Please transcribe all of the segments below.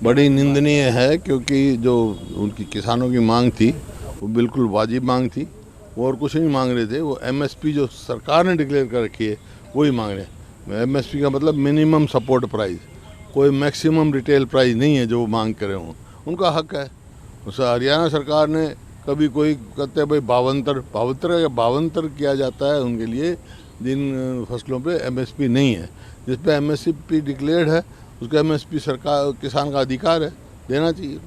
बड़ी निंदनीय है, क्योंकि जो उनकी किसानों की मांग थी वो बिल्कुल वाजिब मांग थी। वो और कुछ नहीं मांग रहे थे, वो एमएसपी जो सरकार ने डिक्लेयर कर रखी है वही मांग रहे हैं। एमएसपी का मतलब मिनिमम सपोर्ट प्राइस, कोई मैक्सिमम रिटेल प्राइस नहीं है जो वो मांग कर रहे हों। उनका हक है। उस हरियाणा सरकार ने कभी कोई कहते हैं भाई भावंतर किया जाता है उनके लिए जिन फसलों पे एमएसपी नहीं है। जिस पे एमएसपी डिक्लेयर्ड है उसका एमएसपी सरकार किसान का अधिकार है, देना चाहिए।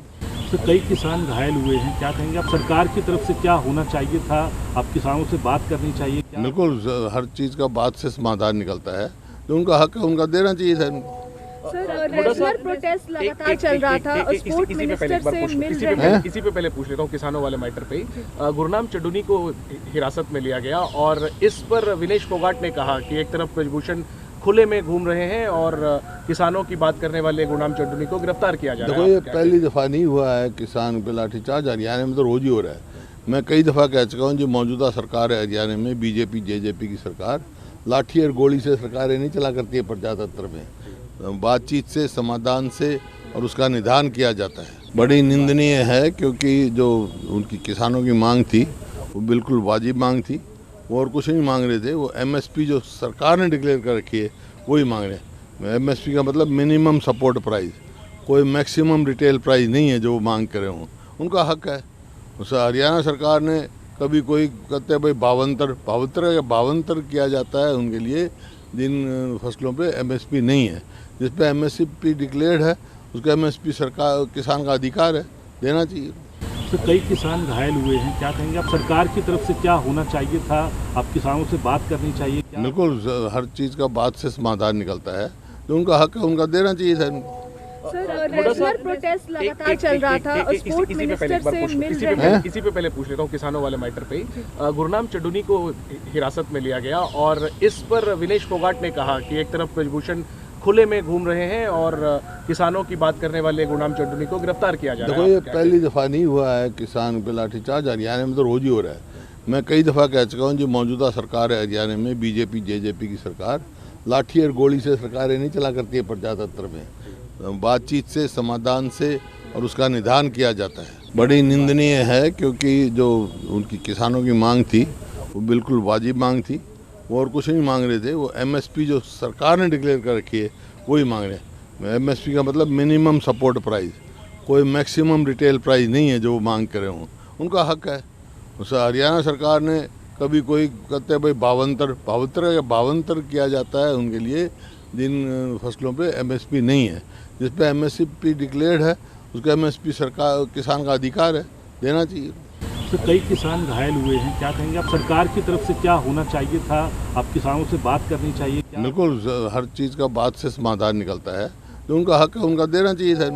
तो कई किसान घायल हुए हैं, क्या कहेंगे आप? सरकार की तरफ से क्या होना चाहिए था? आप किसानों से बात करनी चाहिए क्या? बिल्कुल, हर चीज़ का बात से समाधान निकलता है। जो उनका हक है उनका देना चाहिए था। सर, रेगुलर प्रोटेस्ट लगातार चल रहा था और स्पोर्ट मिनिस्टर से मिल रहे हैं। इसी पे पहले पूछ लेता हूँ, किसानों वाले मैटर पे ही गुरनाम चड्ढूनी को हिरासत में लिया गया और इस पर विनेश फोगाट ने कहा कि एक तरफ ब्रजभूषण खुले में घूम रहे हैं और किसानों की बात करने वाले गुरनाम चड्ढूनी को गिरफ्तार किया जा रहा है। देखो, ये पहली दफ़ा नहीं हुआ है किसान पे लाठीचार्ज। हरियाणा में तो रोज ही हो रहा है। मैं कई दफ़ा कह चुका हूँ, जो मौजूदा सरकार है हरियाणा में, बीजेपी जेजेपी की सरकार, लाठी और गोली से सरकारें नहीं चला करती है। प्रजातंत्र में बातचीत से, समाधान से और उसका निदान किया जाता है। बड़ी निंदनीय है, क्योंकि जो उनकी किसानों की मांग थी वो बिल्कुल वाजिब मांग थी। वो और कुछ नहीं मांग रहे थे, वो एमएसपी जो सरकार ने डिक्लेयर कर रखी है वही मांग रहे हैं। एमएसपी का मतलब मिनिमम सपोर्ट प्राइस, कोई मैक्सिमम रिटेल प्राइस नहीं है जो वो मांग कर रहे हों। उनका हक है। उस हरियाणा सरकार ने कभी कोई कहते हैं भाई भावंतर किया जाता है उनके लिए जिन फसलों पे एमएसपी नहीं है। जिस पे एमएसपी डिक्लेयर्ड है उसका एमएसपी सरकार किसान का अधिकार है, देना चाहिए। तो कई किसान घायल हुए हैं, क्या कहेंगे आप? सरकार की तरफ से क्या होना चाहिए था? आप किसानों से बात करनी चाहिए क्या? बिल्कुल, हर चीज़ का बात से समाधान निकलता है। जो उनका हक है उनका देना चाहिए था। सर, रेगुलर प्रोटेस्ट लगातार चल रहा था और स्पोर्ट मिनिस्टर से मिल रहे हैं। इसी पे पहले पूछ लेता हूँ, किसानों वाले मैटर पे ही गुरनाम चड्ढूनी को हिरासत में लिया गया और इस पर विनेश फोगाट ने कहा कि एक तरफ ब्रजभूषण खुले में घूम रहे हैं और किसानों की बात करने वाले गुरनाम चड्ढूनी को गिरफ्तार किया जा रहा है। देखो, ये पहली दफ़ा नहीं हुआ है किसान पे लाठीचार्ज। हरियाणा में तो रोज ही हो रहा है। मैं कई दफ़ा कह चुका हूँ, जो मौजूदा सरकार है हरियाणा में, बीजेपी जेजेपी की सरकार, लाठी और गोली से सरकारें नहीं चला करती है। प्रजातंत्र में बातचीत से, समाधान से और उसका निदान किया जाता है। बड़ी निंदनीय है, क्योंकि जो उनकी किसानों की मांग थी वो बिल्कुल वाजिब मांग थी। वो और कुछ नहीं मांग रहे थे, वो एमएसपी जो सरकार ने डिक्लेयर कर रखी है वही मांग रहे हैं। एमएसपी का मतलब मिनिमम सपोर्ट प्राइस, कोई मैक्सिमम रिटेल प्राइस नहीं है जो वो मांग कर रहे हों। उनका हक है। उस हरियाणा सरकार ने कभी कोई कहते हैं भाई भावंतर किया जाता है उनके लिए जिन फसलों पे एमएसपी नहीं है। जिस पे एमएसपी डिक्लेयर्ड है उसका एमएसपी सरकार किसान का अधिकार है, देना चाहिए। तो कई किसान घायल हुए हैं, क्या कहेंगे आप? सरकार की तरफ से क्या होना चाहिए था? आप किसानों से बात करनी चाहिए क्या? बिल्कुल, हर चीज़ का बात से समाधान निकलता है। जो उनका हक है उनका देना चाहिए था।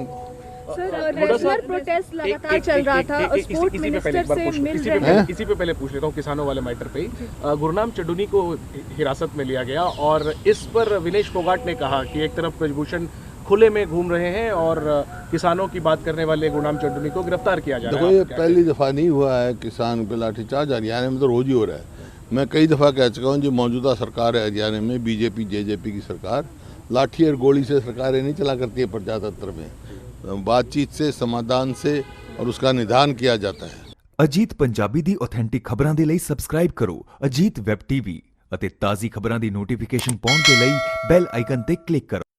सर, रेगुलर प्रोटेस्ट लगातार चल रहा था और स्पोर्ट मिनिस्टर से मिल रहे हैं। इसी पे पहले पूछ लेता हूँ, किसानों वाले मैटर पे ही गुरनाम चड्ढूनी को हिरासत में लिया गया और इस पर विनेश फोगाट ने कहा कि एक तरफ ब्रजभूषण खुले में घूम रहे हैं और किसानों की बात करने वाले गुरनाम चड्ढूनी को गिरफ्तार किया जा रहा है। देखो, ये पहली दफ़ा नहीं हुआ है किसान पे लाठीचार्ज। हरियाणा में तो रोज ही हो रहा है। मैं कई दफ़ा कह चुका हूँ, जो मौजूदा सरकार है हरियाणा में, बीजेपी जेजेपी की सरकार, लाठी और गोली से सरकारें नहीं चला करती है। प्रजातंत्र में बातचीत से, समाधान से और उसका निदान किया जाता है। ਅਜੀਤ ਪੰਜਾਬੀ ਦੀ ਆਥੈਂਟਿਕ ਖਬਰਾਂ ਦੇ ਲਈ ਸਬਸਕ੍ਰਾਈਬ ਕਰੋ ਅਜੀਤ ਵੈਬ ਟੀਵੀ ਅਤੇ ਤਾਜ਼ੀ ਖਬਰਾਂ ਦੀ ਨੋਟੀਫਿਕੇਸ਼ਨ ਪਾਉਣ ਦੇ ਲਈ ਬੈਲ ਆਈਕਨ ਤੇ ਕਲਿੱਕ ਕਰੋ।